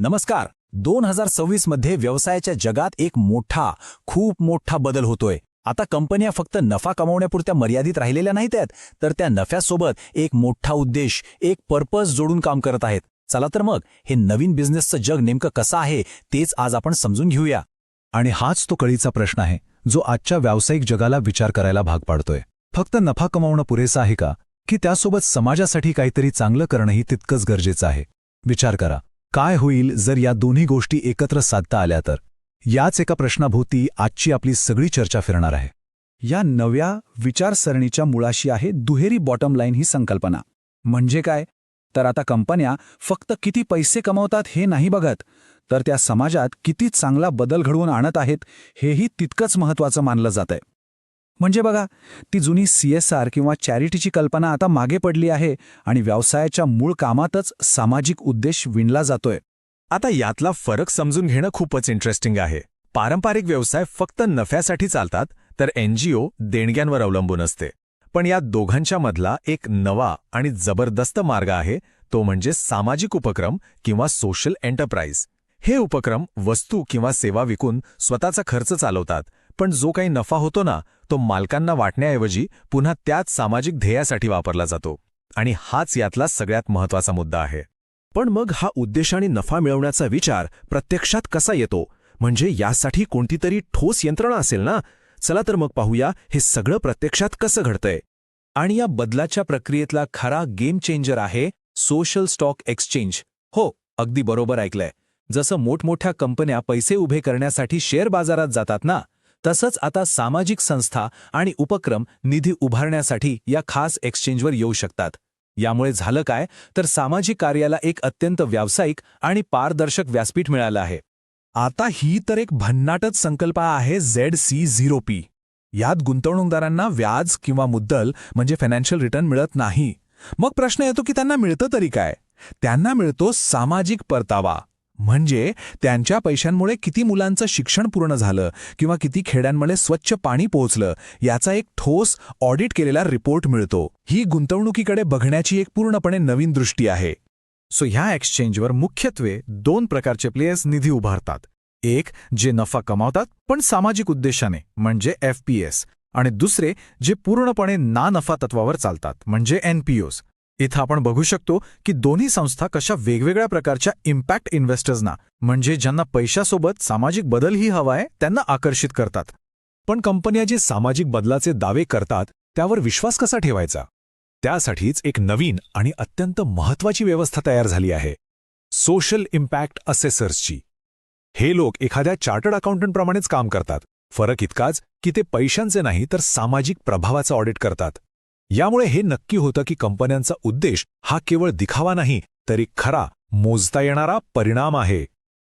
नमस्कार. 2026 मध्ये व्यवसायाच्या जगात एक खूप मोठा बदल होतोय. आता कंपन्या फक्त नफा कमावण्यापुरत्या मर्यादित राहिलेल्या नाहीत आहेत, तर त्या नफ्यासोबत एक मोठा उद्देश, एक पर्पज जोडून काम करत आहेत. चला तर मग हे नवीन बिझनेसचं जग नेमकं कसं आहे तेच आज आपण समजून घेऊया. आणि हाच तो कळीचा प्रश्न आहे जो आजच्या व्यावसायिक जगाला विचार करायला भाग पाडतोय. फक्त नफा कमावणं पुरेसं आहे का, की त्यासोबत समाजासाठी काहीतरी चांगलं करणंही तितकंच गरजेचं आहे? विचार करा, काय होईल जर या दोन्ही गोष्टी एकत्र साधता आल्या तर? याच एका प्रश्नाभोवती आजची आपली सगळी चर्चा फिरणार आहे. या नव्या विचारसरणीच्या मुळाशी आहे दुहेरी बॉटम लाईन ही संकल्पना. म्हणजे काय? तर आता कंपन्या फक्त किती पैसे कमवतात हे नाही बघत, तर त्या समाजात किती चांगला बदल घडवून आणत आहेत हेही तितकंच महत्त्वाचं मानलं जातंय. म्हणजे बघा, ती जुनी CSR किंवा चॅरिटीची कल्पना आता मागे पडली आहे आणि व्यवसायाच्या मूळ कामातच सामाजिक उद्देश विणला जातोय. आता यातला फरक समजून घेणं खूपच इंटरेस्टिंग आहे. पारंपरिक व्यवसाय फक्त नफ्यासाठी चालतात, तर NGO देणग्यांवर अवलंबून असते. पण या दोघांच्या मधला एक नवा आणि जबरदस्त मार्ग आहे, तो म्हणजे सामाजिक उपक्रम किंवा सोशल एंटरप्राइज. हे उपक्रम वस्तू किंवा सेवा विकून स्वतःचा खर्च चालवतात, पण जो काही नफा होतो ना, तो मालकांना वाटण्याऐवजी पुन्हा त्याच सामाजिक ध्येयासाठी वापरला जातो. आणि हाच यातला सगळ्यात महत्त्वाचा मुद्दा आहे. पण मग हा उद्देश आणि नफा मिळवण्याचा विचार प्रत्यक्षात कसा येतो? म्हणजे यासाठी कोणतीतरी ठोस यंत्रणा असेल ना? चला तर मग पाहूया हे सगळं प्रत्यक्षात कसं घडतंय. आणि या बदलाच्या प्रक्रियेतला खरा गेम चेंजर आहे सोशल स्टॉक एक्सचेंज. हो, अगदी बरोबर ऐकलंय. जसं मोठमोठ्या कंपन्या पैसे उभे करण्यासाठी शेअर बाजारात जातात ना, तसंच आता सामाजिक संस्था आणि उपक्रम निधी उभारण्यासाठी या खास एक्सचेंजवर येऊ शकतात. यामुळे झालं काय, तर सामाजिक कार्याला एक अत्यंत व्यावसायिक आणि पारदर्शक व्यासपीठ मिळालं आहे. आता ही तर एक भन्नाटच संकल्पना आहे ZC0P. यात गुंतवणूकदारांना व्याज किंवा मुद्दल म्हणजे फायनान्शियल रिटर्न मिळत नाही. मग प्रश्न येतो की त्यांना मिळतं तरी काय? त्यांना मिळतो सामाजिक परतावा. म्हणजे त्यांच्या पैशांमुळे किती मुलांचं शिक्षण पूर्ण झालं किंवा किती खेड्यांमध्ये स्वच्छ पाणी पोहोचलं याचा एक ठोस ऑडिट केलेला रिपोर्ट मिळतो. ही गुंतवणुकीकडे बघण्याची एक पूर्णपणे नवीन दृष्टी आहे. सो ह्या एक्सचेंजवर मुख्यत्वे दोन प्रकारचे प्लेयर्स निधी उभारतात. एक जे नफा कमावतात पण सामाजिक उद्देशाने म्हणजे FPS, आणि दुसरे जे पूर्णपणे ना नफा तत्वावर चालतात म्हणजे NPOs. इथं आपण बघू शकतो की दोन्ही संस्था कशा वेगवेगळ्या प्रकारच्या इम्पॅक्ट इन्व्हेस्टर्सना, म्हणजे ज्यांना पैशासोबत सामाजिक बदलही हवाय, त्यांना आकर्षित करतात. पण कंपन्या जे सामाजिक बदलाचे दावे करतात त्यावर विश्वास कसा ठेवायचा? त्यासाठीच एक नवीन आणि अत्यंत महत्त्वाची व्यवस्था तयार झाली आहे, सोशल इम्पॅक्ट असेसर्सची. हे लोक एखाद्या चार्टर्ड अकाउंटंटप्रमाणेच काम करतात. फरक इतकाच की ते पैशांचे नाही तर सामाजिक प्रभावाचं ऑडिट करतात. यामुळे हे नक्की होतं की कंपन्यांचा उद्देश हा केवळ दिखावा नाही, तर एक खरा, मोजता येणारा परिणाम आहे.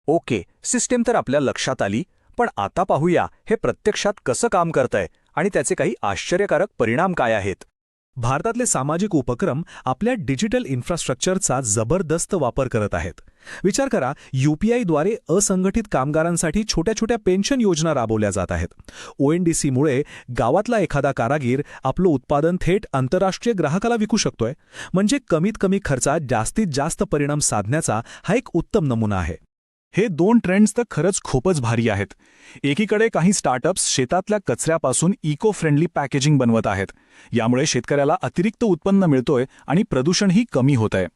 ओके, सिस्टीम तर आपल्या लक्षात आली, पण आता पाहूया हे प्रत्यक्षात कसं काम करतंय आणि त्याचे काही आश्चर्यकारक परिणाम काय आहेत. भारतातले सामाजिक उपक्रम आपल्या डिजिटल इन्फ्रास्ट्रक्चरचा जबरदस्त वापर करत आहेत. विचार करा, UPIद्वारे असंघटित कामगारांसाठी छोट्या छोट्या पेन्शन योजना राबवल्या जात आहेत. ONDCमुळे गावातला एखादा कारागीर आपलं उत्पादन थेट आंतरराष्ट्रीय ग्राहकाला विकू शकतोय. म्हणजे कमीत कमी खर्चात जास्तीत जास्त परिणाम साधण्याचा हा एक उत्तम नमुना आहे. हे दोन ट्रेंड्स तर खरंच खूपच भारी आहेत. एकीकडे काही स्टार्टअप्स शेतातल्या कचऱ्यापासून इको फ्रेंडली पॅकेजिंग बनवत आहेत. यामुळे शेतकऱ्याला अतिरिक्त उत्पन्न मिळतोय आणि प्रदूषणही कमी होतंय.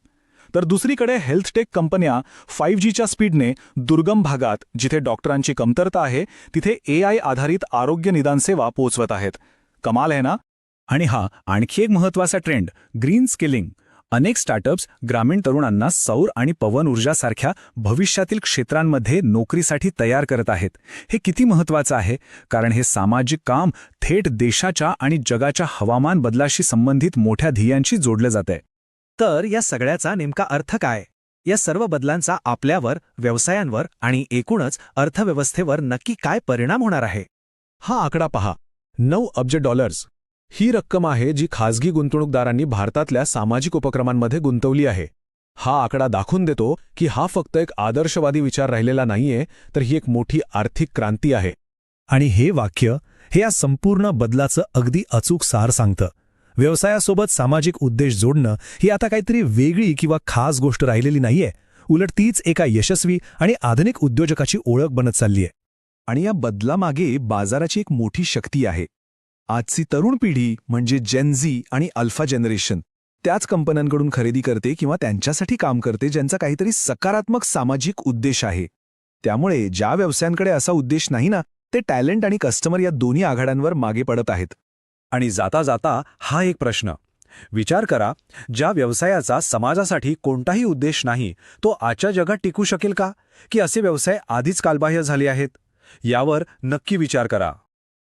तर दुसरीकडे हेल्थटेक कंपन्या 5Gच्या स्पीडने दुर्गम भागात, जिथे डॉक्टरांची कमतरता आहे, तिथे AI आधारित आरोग्य निदान सेवा पोहोचवत आहेत. कमाल आहे ना? आणि आणखी एक महत्त्वाचा ट्रेंड, ग्रीन स्किलिंग. अनेक स्टार्टअप्स ग्रामीण तरुणांना सौर आणि पवन ऊर्जासारख्या भविष्यातील क्षेत्रांमध्ये नोकरीसाठी तयार करत आहेत. हे किती महत्त्वाचं आहे, कारण हे सामाजिक काम थेट देशाच्या आणि जगाच्या हवामान बदलाशी संबंधित मोठ्या ध्येयांशी जोडलं जातंय. तर या सगळ्याचा नेमका अर्थ काय? या सर्व बदलांचा आपल्यावर, व्यवसायांवर आणि एकूणच अर्थव्यवस्थेवर नक्की काय परिणाम होणार आहे? हा आकडा पहा, $9 अब्ज. ही रक्कम आहे जी खासगी गुंतवणूकदारांनी भारतातल्या सामाजिक उपक्रमांमध्ये गुंतवली आहे. हा आकडा दाखवून देतो की हा फक्त एक आदर्शवादी विचार राहिलेला नाहीये, तर ही एक मोठी आर्थिक क्रांती आहे. आणि हे वाक्य हे या संपूर्ण बदलाचं अगदी अचूक सार सांगतं. व्यवसायासोबत सामाजिक उद्देश जोडणं ही आता काहीतरी वेगळी किंवा खास गोष्ट राहिलेली नाहीये. उलट तीच एका यशस्वी आणि आधुनिक उद्योजकाची ओळख बनत चालली आहे. आणि या बदलामागे बाजाराची एक मोठी शक्ती आहे. आजची तरुण पिढी म्हणजे जेन झी आणि अल्फा जनरेशन त्याच कंपन्यांकडून खरेदी करते किंवा त्यांच्यासाठी काम करते ज्यांचा काहीतरी सकारात्मक सामाजिक उद्देश आहे. त्यामुळे ज्या व्यवसायांकडे असा उद्देश नाही ना, ते टॅलेंट आणि कस्टमर या दोन्ही आघाड्यांवर मागे पडत आहेत. आणि जाता जाता हा एक प्रश्न विचार करा, ज्या व्यवसायाचा समाजासाठी कोणताही उद्देश नाही तो आजच्या जगात टिकू शकेल का, की असे व्यवसाय आधीच कालबाह्य झाले आहेत? यावर नक्की विचार करा.